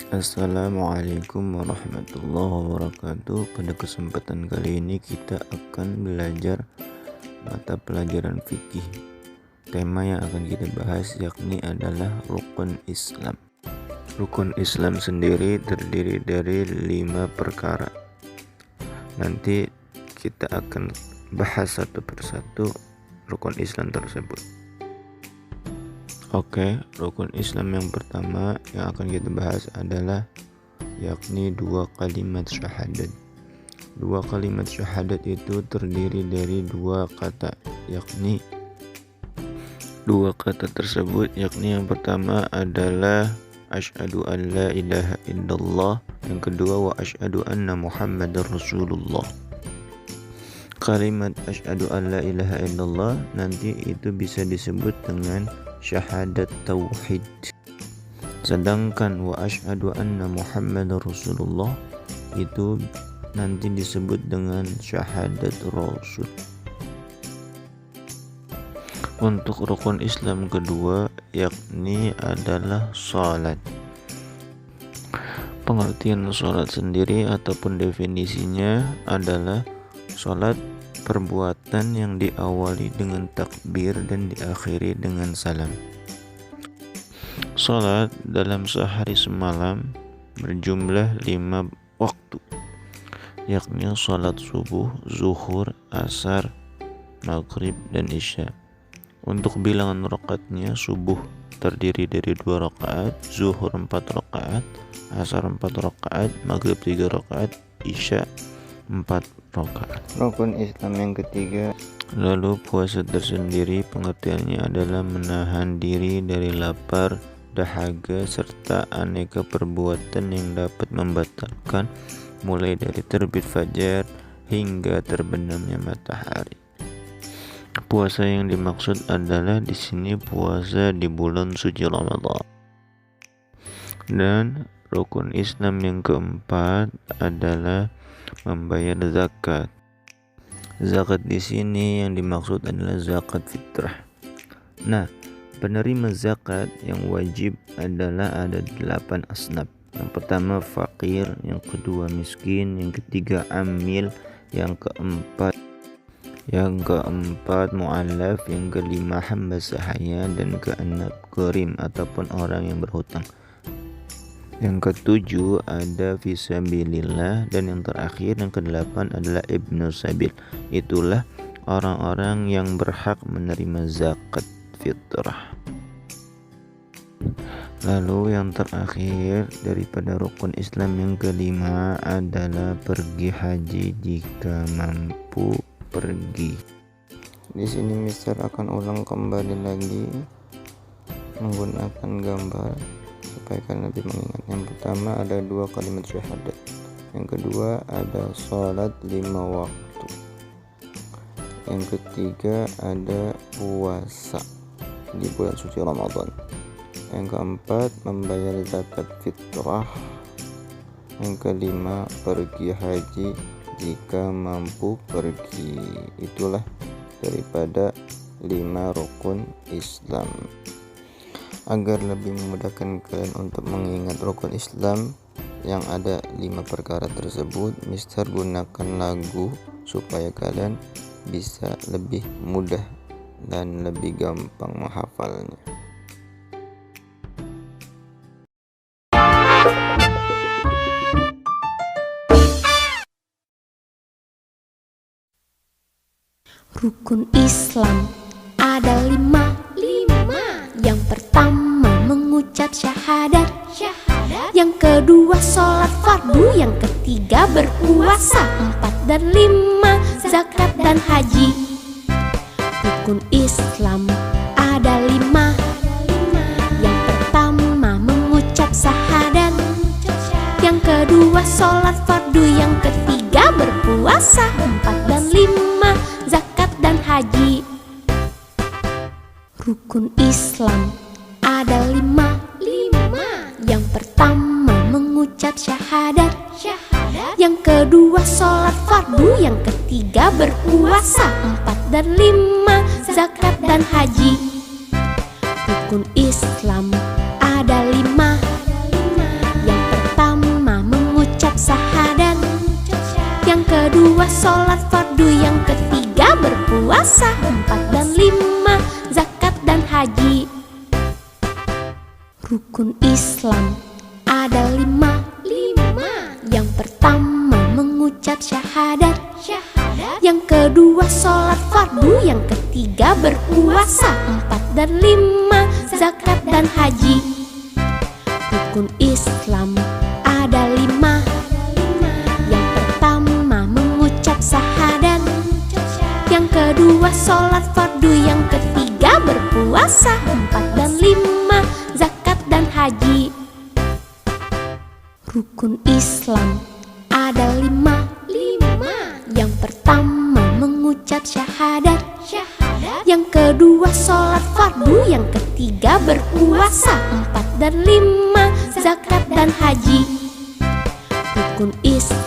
Assalamualaikum warahmatullahi wabarakatuh. Pada kesempatan kali ini kita akan belajar mata pelajaran fikih. Tema yang akan kita bahas yakni adalah rukun Islam. Rukun Islam sendiri terdiri dari 5 perkara. Nanti kita akan bahas satu persatu rukun Islam tersebut. Oke, rukun Islam yang pertama yang akan kita bahas adalah yakni 2 kalimat syahadat. 2 kalimat syahadat itu terdiri dari 2 kata, yakni 2 kata tersebut yakni yang pertama adalah asyhadu an la ilaha illallah, yang kedua wa asyhadu anna muhammadar rasulullah. Kalimat asyhadu an la ilaha illallah nanti itu bisa disebut dengan syahadat tauhid, sedangkan wa asyhadu anna muhammadar rasulullah itu nanti disebut dengan syahadat rasul. Untuk rukun Islam kedua yakni adalah salat. Pengertian salat sendiri ataupun definisinya adalah salat perbuatan yang diawali dengan takbir dan diakhiri dengan salam. Salat dalam sehari semalam berjumlah 5 waktu, yakni salat subuh, zuhur, asar, maghrib, dan isya. Untuk bilangan rakaatnya, subuh terdiri dari 2 rakaat, zuhur 4 rakaat, asar 4 rakaat, maghrib 3 rakaat, isya 4 rakaat. Rukun Islam yang ketiga, lalu puasa tersendiri pengertiannya adalah menahan diri dari lapar, dahaga, serta aneka perbuatan yang dapat membatalkan mulai dari terbit fajar hingga terbenamnya matahari. Puasa yang dimaksud adalah di sini puasa di bulan suci Ramadan. Dan rukun Islam yang keempat adalah membayar zakat. Zakat di sini yang dimaksud adalah zakat fitrah. Nah, penerima zakat yang wajib adalah ada 8 asnaf. Yang pertama fakir, yang kedua miskin, yang ketiga amil, yang keempat mu'allaf, yang kelima hamba sahaya, dan keenam gharim ataupun orang yang berhutang. Yang ketujuh ada fisabilillah, dan yang terakhir yang kedelapan adalah ibnu sabil. Itulah orang-orang yang berhak menerima zakat fitrah. Lalu yang terakhir daripada rukun Islam yang kelima adalah pergi haji jika mampu pergi. Di sini Mister akan ulang kembali lagi menggunakan gambar supaya kalian lebih mengingat. Yang pertama ada 2 kalimat syahadat, yang kedua ada salat 5 waktu, yang ketiga ada puasa di bulan suci Ramadan, yang keempat membayar zakat fitrah, yang kelima pergi haji jika mampu pergi. Itulah daripada 5 rukun Islam. Agar lebih memudahkan kalian untuk mengingat rukun Islam yang ada 5 perkara tersebut, Mister gunakan lagu supaya kalian bisa lebih mudah dan lebih gampang menghafalnya. Rukun Islam ada 5. Yang pertama mengucap syahadat. Yang kedua sholat fardu. Yang ketiga berpuasa. 4 dan 5 zakat dan haji. Rukun Islam ada 5. Yang pertama mengucap syahadat. Yang kedua sholat fardu. Yang ketiga berpuasa. 4 dan 5 zakat dan haji. Rukun Islam ada 5. Yang pertama mengucap syahadat. Yang kedua sholat fardu. Yang ketiga berpuasa. 4 dan 5 zakat dan haji. Rukun Islam ada 5. Yang berpuasa, 4 dan 5 zakat dan haji. Rukun Islam ada 5. Yang pertama mengucap syahadat, yang kedua sholat fardu, yang ketiga berpuasa, 4 dan 5 zakat dan haji. Rukun Islam ada 5. Yang pertama mengucap syahadat, yang kedua sholat fardu, yang ketiga berpuasa, 4 dan 5 zakat dan haji. Rukun Islam ada 5. Yang pertama mengucap syahadat, yang kedua sholat fardu, yang ketiga berpuasa, 4 dan 5 zakat dan haji. Rukun Islam